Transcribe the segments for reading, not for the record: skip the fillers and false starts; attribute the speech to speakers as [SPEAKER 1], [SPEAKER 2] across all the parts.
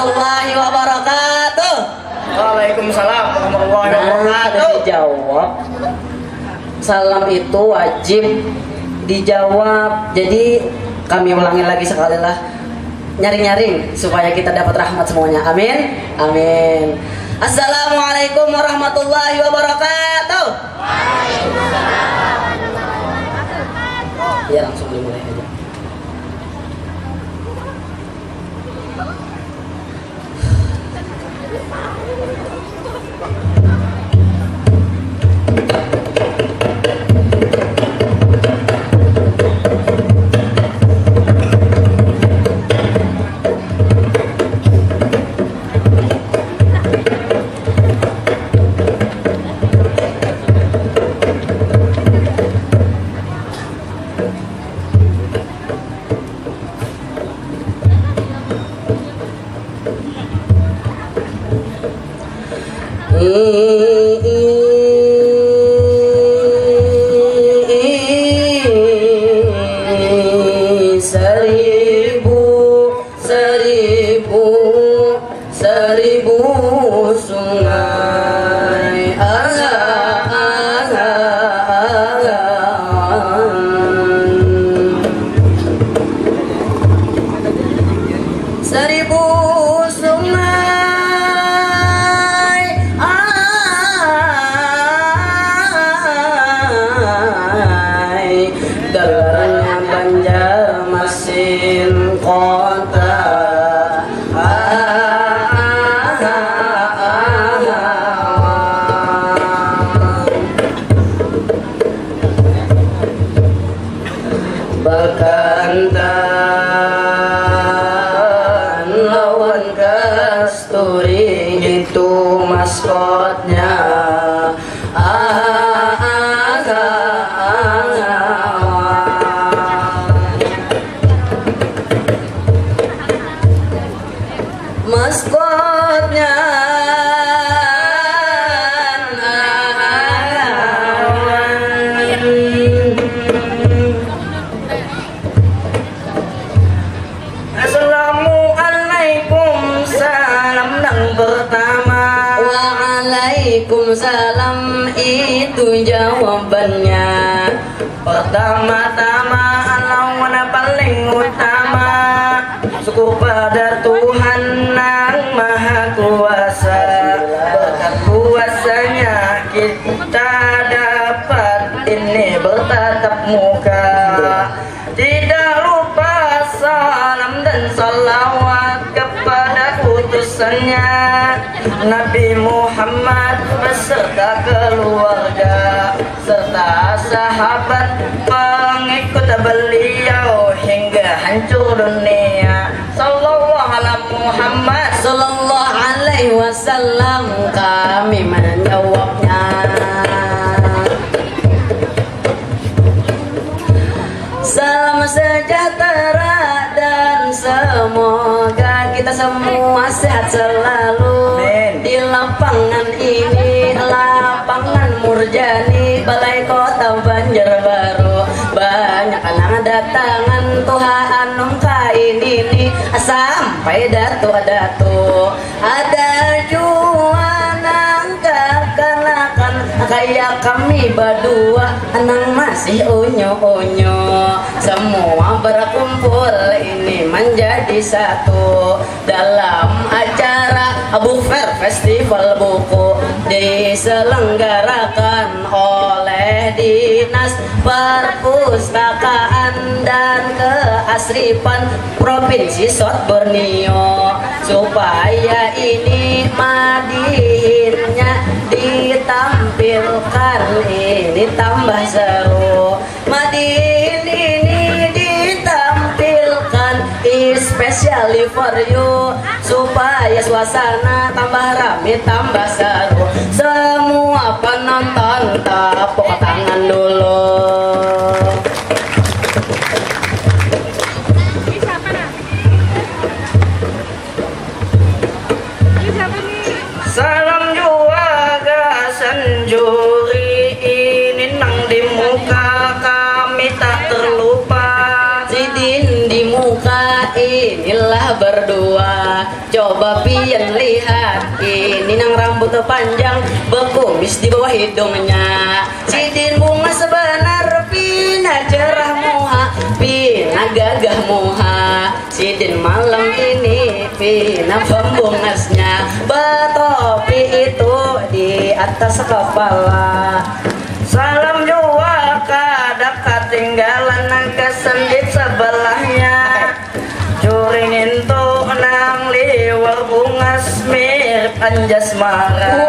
[SPEAKER 1] warahmatullahi wabarakatuh.
[SPEAKER 2] Waalaikumsalam warahmatullahi wabarakatuh.
[SPEAKER 1] Dijawab. Salam itu wajib dijawab. Jadi kami ulangi lagi sekali lah. Nyaring-nyaring supaya kita dapat rahmat semuanya. Amin. Amin. Assalamualaikum warahmatullahi wabarakatuh. Ya langsung dimulai aja. Seribu sungai seribu sungai dalamnya Banjarmasin kota Bekantan lawan kasturi itu maskotnya. Maskotnya pertama. Waalaikumsalam itu jawabannya. Pertama-tama lawan paling utama syukur pada Tuhan yang Maha Kuasa. Berkat kuasanya kita dapat ini bertatap muka. Tidak lupa salam dan salawat kepada utusannya Nabi Muhammad beserta keluarga serta sahabat pengikut beliau hingga hancur dunia. Sallallahu alaihi Muhammad sallallahu alaihi wasallam kami menjawabnya. Salam sejahtera dan semoga kita semua sehat selalu. Di lapangan ini, lapangan Murjani, Balai Kota Banjarbaru, banyak anak datangan Tuhan kain ini sampai datu-datu ada jualan kekanakan kayak kami berdua anang masih unyu-unyu. Semua berkumpul ini menjadi satu dalam acara Book Fair Festival Buku diselenggarakan oleh Dinas Perpustakaan dan Keasrifan Provinsi South Borneo supaya ini madihinnya ditampilkan ini tambah seru. Madihin ini ditampilkan especially for you supaya suasana tambah rame tambah seru. Semua penonton tepuk tangan dulu. Salam juga senjuri ini nang di muka kami tak terlupa. Sidin di muka inilah berdua Coba pian lihat, ini nang rambut panjang, berkumis di bawah hidungnya. Sidin bunga sebenar, pina cerah muha, pina gagah muha. Sidin malam ini, pina pembungasnya, betopi itu di atas kepala. Salam jua kadak ketinggalan kesendit sebelahnya. Curingin tuh nang liwar bungas mirip anjas marah.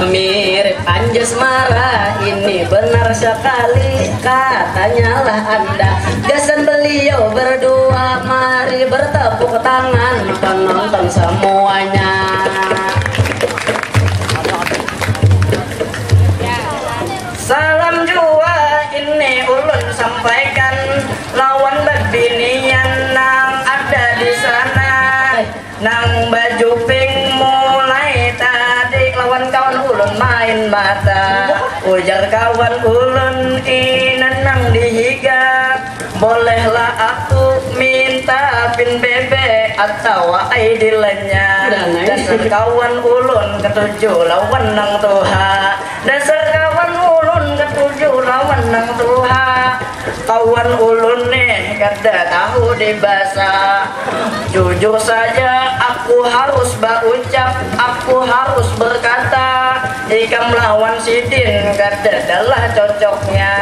[SPEAKER 1] Mirip anjas marah, ini benar sekali katanya lah Anda. Gasan beliau berdua, mari bertepuk tangan penonton semuanya. Salam jua ini ulun sampaikan lawan bebinian nang ada di sana. Nang baju pink mulai tadi lawan kawan ulun main mata. Ujar kawan ulun inan nang dihiga. Bolehlah aku minta pin bebe atau ID lainnya. Dasar kawan ulun ketujuh lawan nang tuha. Dasar kawan ulun ketujuh lawan nang tuha. Kawan ulun nih kada tahu di bahasa. Jujur saja aku harus berucap, aku harus berkata, jika melawan Sidin kada adalah cocoknya.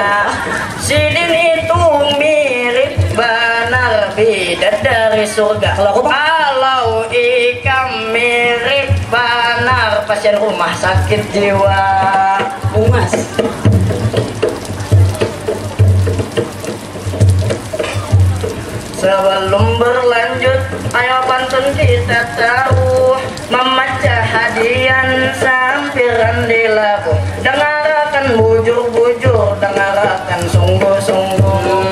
[SPEAKER 1] Sidin itu mirip benar bidadari surga. Kalau ikam mirip benar pasien rumah sakit jiwa. Umas. Sebelum berlanjut, ayo pantun kita tahu memecah hadian sampiran di lagu. Dengarkan bujur-bujur, dengarkan sungguh-sungguh.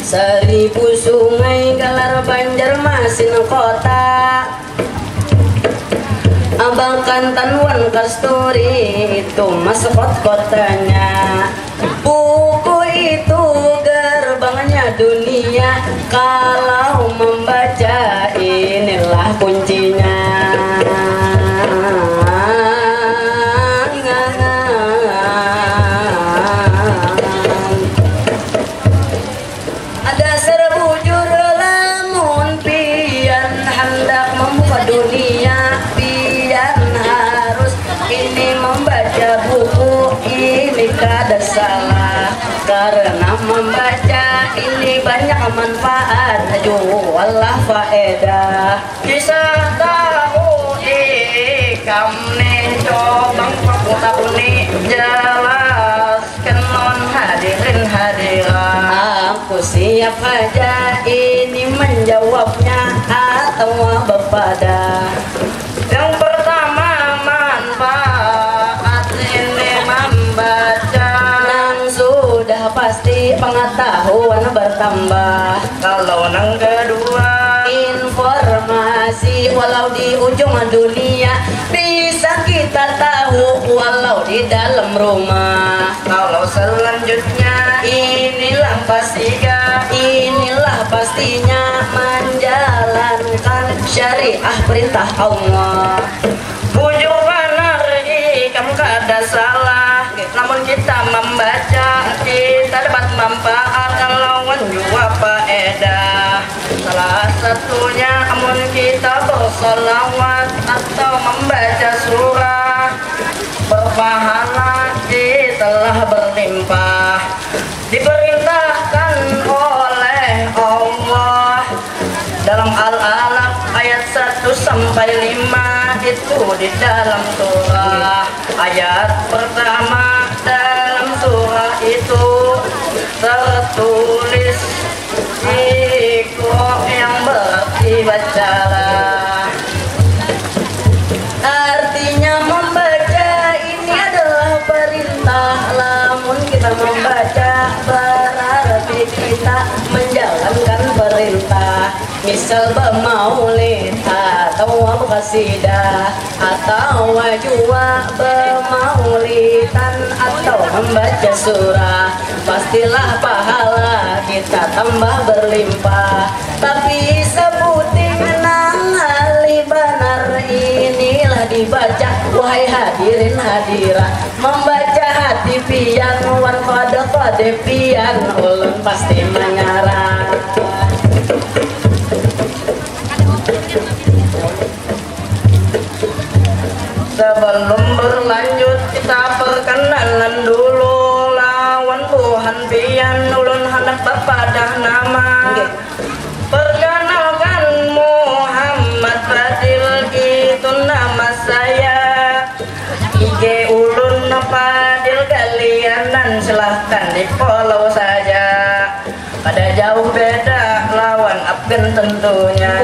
[SPEAKER 1] Seribu sungai galar Banjarmasin kota, Abang Tanwan Kasturi itu maskot kotanya. Buku itu gerbangnya dunia, kalau membaca inilah kuncinya. Ada serbujur lamun pian hendak membuka dunia, pian harus ini membaca buku ini kada salah, karena membaca ini banyak manfaat, jualah faedah. Kisah tahu ikam nih coba aku nih jelaskan non hadirin hadirat. Aku siap aja ini menjawabnya atau bepada. Yang pertama manfaat ini membaca, nang sudah pasti pengetahuan bertambah. Kalau nang kedua informasi walau di ujung dunia bisa kita tahu walau di dalam rumah. Kalau selanjutnya inilah pastinya menjalankan syariah perintah Allah. Bujur benar kamu kada salah, namun kita membaca kita dapat manfaat lawan juga faedah. Salah satunya namun kita bersolawat atau membaca surah, berpahala telah berlimpah. Diperintahkan oleh Allah dalam Al-Alaq ayat 1 sampai 5 itu di dalam surah. Ayat pertama dalam surah itu tertulis Iqra yang berarti bacalah. Artinya membaca ini adalah perintah, lamun kita membaca berarti kita menjalankan perintah. misal bermaulid atau qasidah atau jua bermaulidan atau membaca surah, pastilah pahala kita tambah berlimpah. Tapi sebuting nang ali benar inilah dibaca, wahai hadirin hadirah, membaca hati pian wan kode pian ulun pasti menyerah. Sebelum berlanjut kita perkenalan dulu, lawan Tuhan pian ulun hendak berpadah nama. Perkenalkan Muhammad Fadil itu nama saya. IG ulun Fadil Galianan, silahkan di follow saja. Pada jauh beda lawan Afgan tentunya,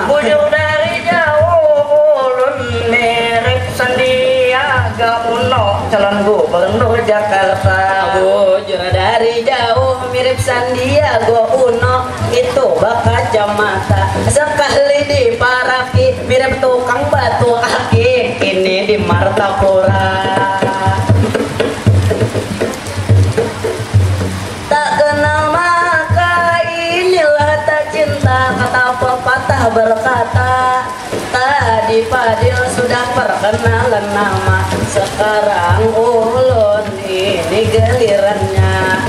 [SPEAKER 1] bujur dari jauh ulun mirip Sandiaga Uno, calon gubernur Jakarta. Bujur dari jauh mirip Sandiaga Uno, itu bak kacamata, sekali diparaki mirip tukang batu akik, ini di Martapura. Tak kenal maka inilah tak cinta, kata pepatah berkata. Tadi Fadil sudah perkenalan nama, sekarang ulun ini gilirannya.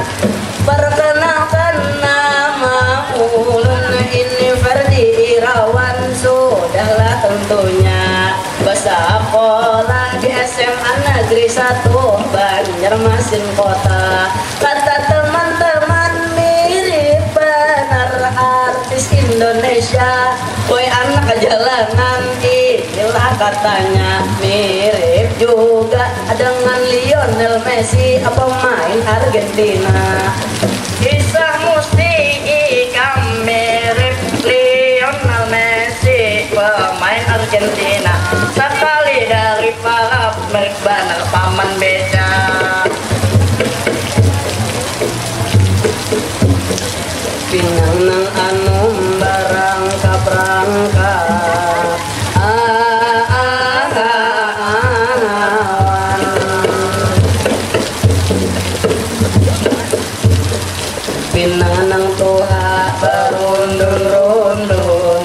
[SPEAKER 1] Perkenalkan nama ulun ini Ferdi Irawan, sudahlah tentunya. Bersekolah di SMA Negeri 1 Banjarmasin Kota. Kata teman-teman mirip benar artis Indonesia, woi anak jalanan, inilah katanya. Mirip juga dengan Lionel Messi, pemain Argentina. Kisah Musti ikam mirip Lionel Messi, pemain Argentina. Sekali dari para mirip benar paman beca. Pinang nang anu barang kaprangkat pinang nang tuha berundun-rundun.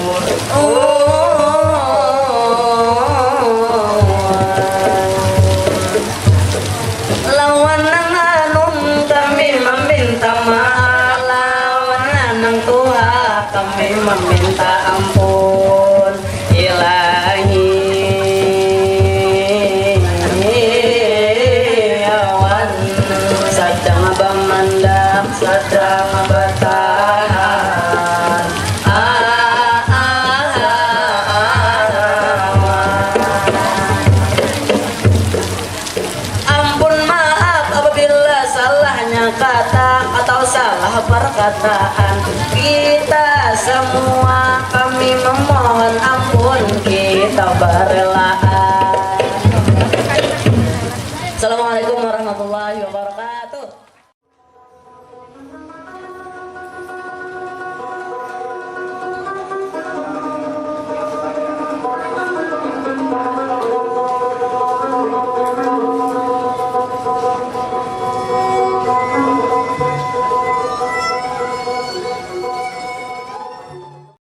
[SPEAKER 1] Lawan nang anum kami meminta maaf, lawan nang tuha kami meminta ampun. Ilahi awan sedang bamandap sedang bertahan. Ampun maaf apabila salahnya kata atau salah perkataan. Kita semua kami memohon ampun, kita berela